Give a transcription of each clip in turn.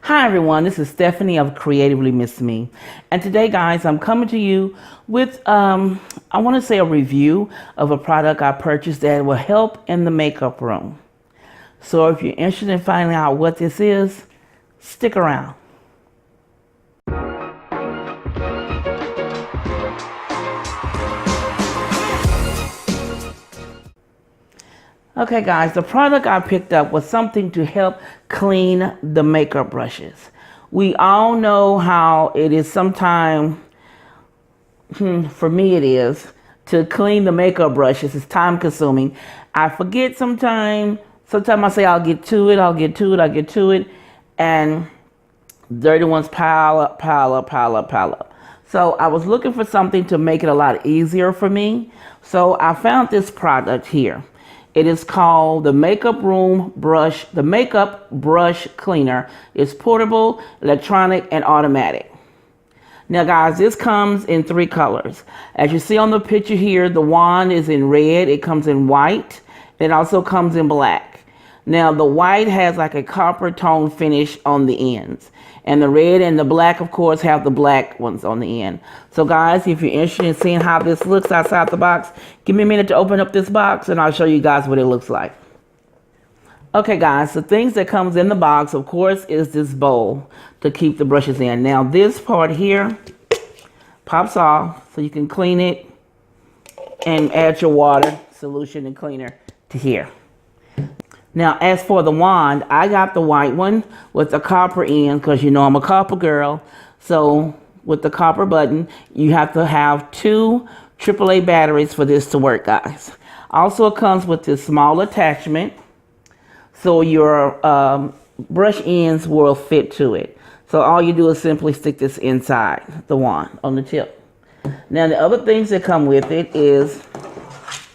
Hi everyone, this is Stephanie of Creatively Miss Me. And today guys, I'm coming to you with, I want to say a review of a product I purchased that will help in the makeup room. So if you're interested in finding out what this is, stick around. Okay guys, the product I picked up was something to help clean the makeup brushes. We all know how it is sometimes, for me it is, to clean the makeup brushes. It's time consuming. I forget sometimes I say I'll get to it, and dirty ones pile up. So I was looking for something to make it a lot easier for me. So I found this product here. It is called the Makeup Brush Cleaner. It's portable, electronic, and automatic. Now guys, this comes in 3 colors. As you see on the picture here, the wand is in red, it comes in white, it also comes in black. Now the white has like a copper tone finish on the ends. And the red and the black, of course, have the black ones on the end. So guys, if you're interested in seeing how this looks outside the box, give me a minute to open up this box and I'll show you guys what it looks like. Okay guys, the things that comes in the box, of course, is this bowl to keep the brushes in. Now this part here pops off so you can clean it and add your water, solution, and cleaner to here. Now, as for the wand, I got the white one with the copper end because you know I'm a copper girl. So with the copper button, you have to have 2 AAA batteries for this to work, guys. Also, it comes with this small attachment so your brush ends will fit to it. So all you do is simply stick this inside the wand on the tip. Now, the other things that come with it is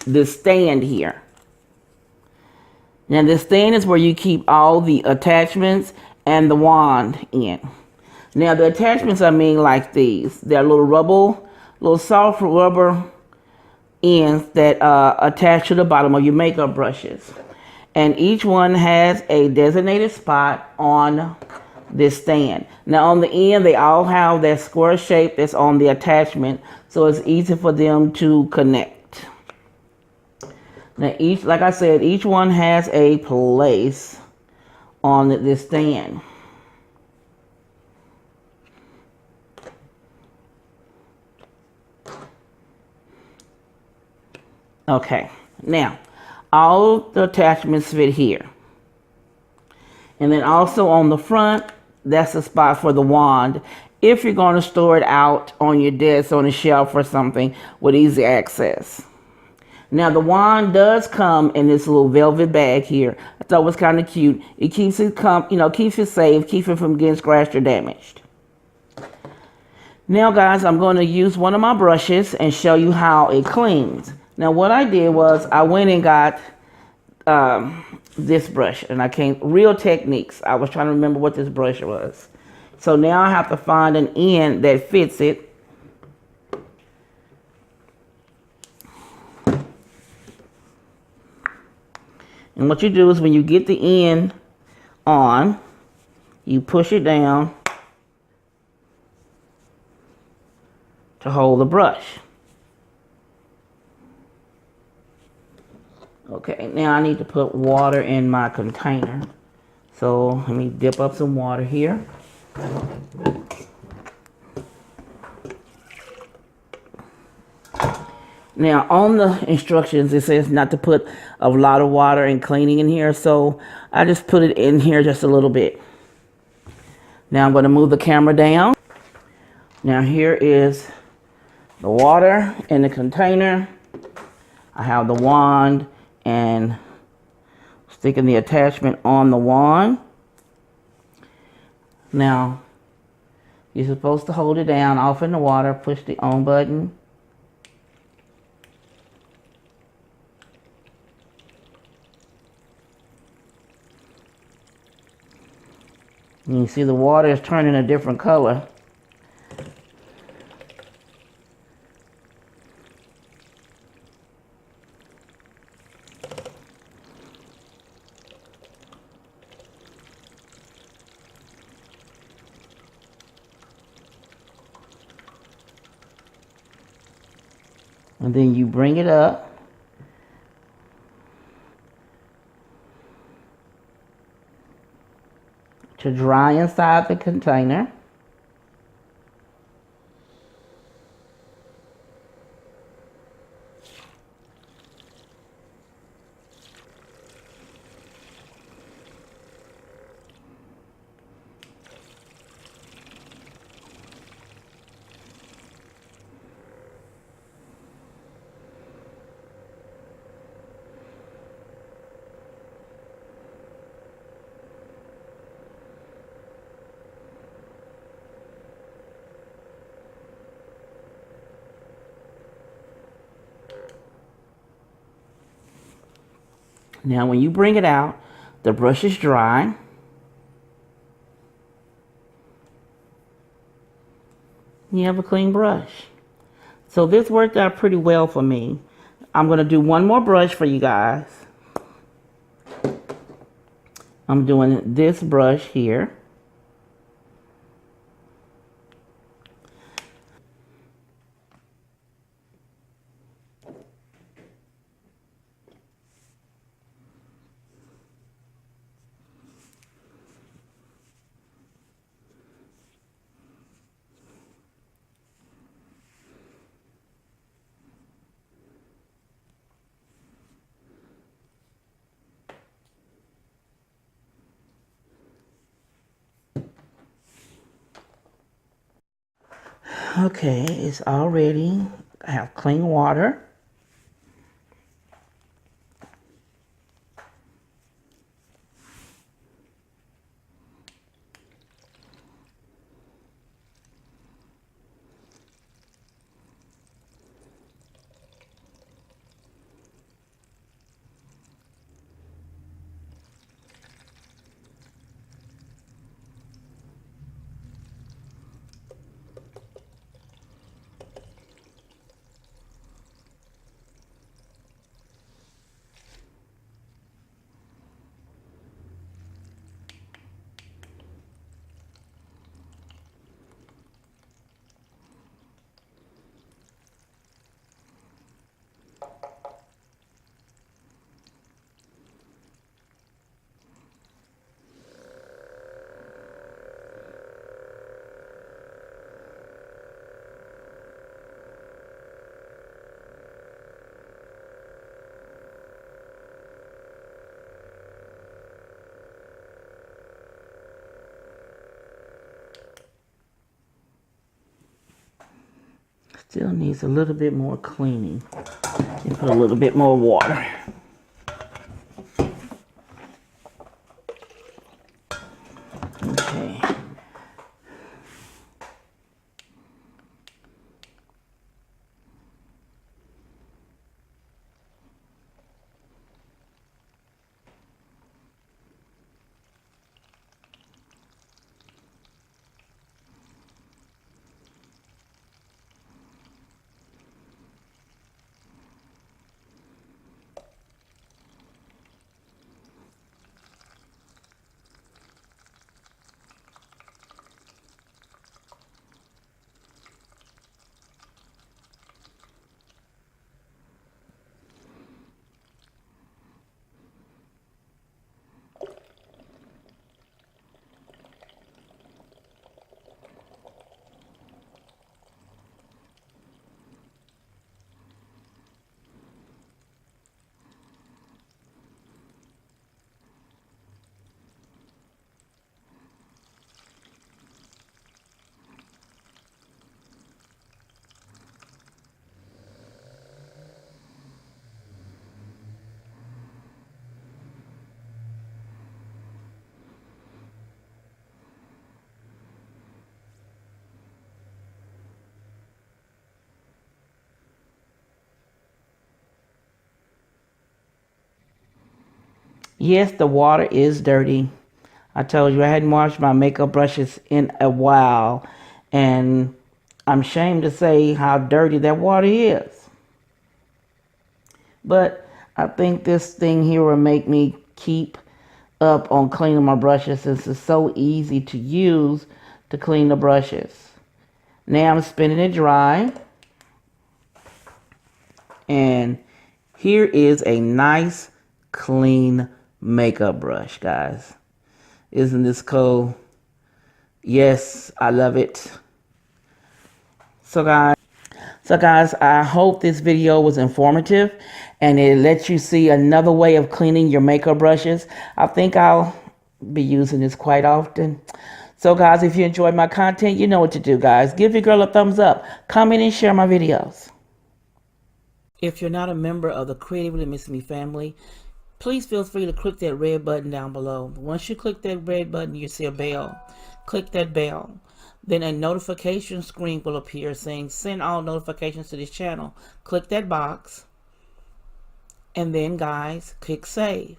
this stand here. Now this stand is where you keep all the attachments and the wand in. Now the attachments I mean like these. They're little soft rubber ends that attach to the bottom of your makeup brushes. And each one has a designated spot on this stand. Now on the end they all have that square shape that's on the attachment, so it's easy for them to connect. Now like I said, each one has a place on this stand. Okay, now all the attachments fit here. And then also on the front, that's the spot for the wand if you're going to store it out on your desk on a shelf or something with easy access. Now the wand does come in this little velvet bag here. I thought it was kind of cute. It keeps it keeps it safe, keeps it from getting scratched or damaged. Now guys, I'm going to use one of my brushes and show you how it cleans. Now what I did was I went and got this brush, and Real Techniques. I was trying to remember what this brush was. So now I have to find an end that fits it. And what you do is when you get the end on, you push it down to hold the brush. Okay, now I need to put water in my container. So let me dip up some water here. Now on the instructions, it says not to put a lot of water and cleaning in here, so I just put it in here just a little bit. Now I'm going to move the camera down. Now here is the water in the container. I have the wand and sticking the attachment on the wand. Now you're supposed to hold it down off in the water, push the on button. You can see the water is turning a different color. And then you bring it up. To dry inside the container. Now when you bring it out, the brush is dry. You have a clean brush. So this worked out pretty well for me. I'm going to do one more brush for you guys. I'm doing this brush here. Okay, it's all ready. I have clean water. Still needs a little bit more cleaning. You put a little bit more water. Okay. Yes, the water is dirty. I told you I hadn't washed my makeup brushes in a while, and I'm ashamed to say how dirty that water is. But I think this thing here will make me keep up on cleaning my brushes since it's so easy to use to clean the brushes. Now I'm spinning it dry. And here is a nice, clean makeup brush, guys. Isn't this cool? Yes, I love it. So guys, I hope this video was informative and it lets you see another way of cleaning your makeup brushes. I think I'll be using this quite often. So guys, if you enjoyed my content, you know what to do, guys. Give your girl a thumbs up, comment, and share my videos. If you're not a member of the Creatively Miss Me family, please feel free to click that red button down below. Once you click that red button, you see a bell. Click that bell. Then a notification screen will appear saying send all notifications to this channel. Click that box. And then, guys, click save.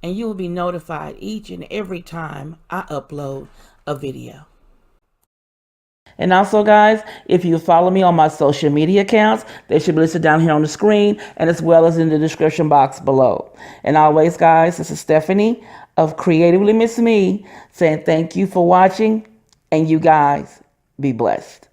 And you will be notified each and every time I upload a video. And also, guys, if you follow me on my social media accounts, they should be listed down here on the screen and as well as in the description box below. And always, guys, this is Stephanie of Creatively Miss Me saying thank you for watching, and you guys be blessed.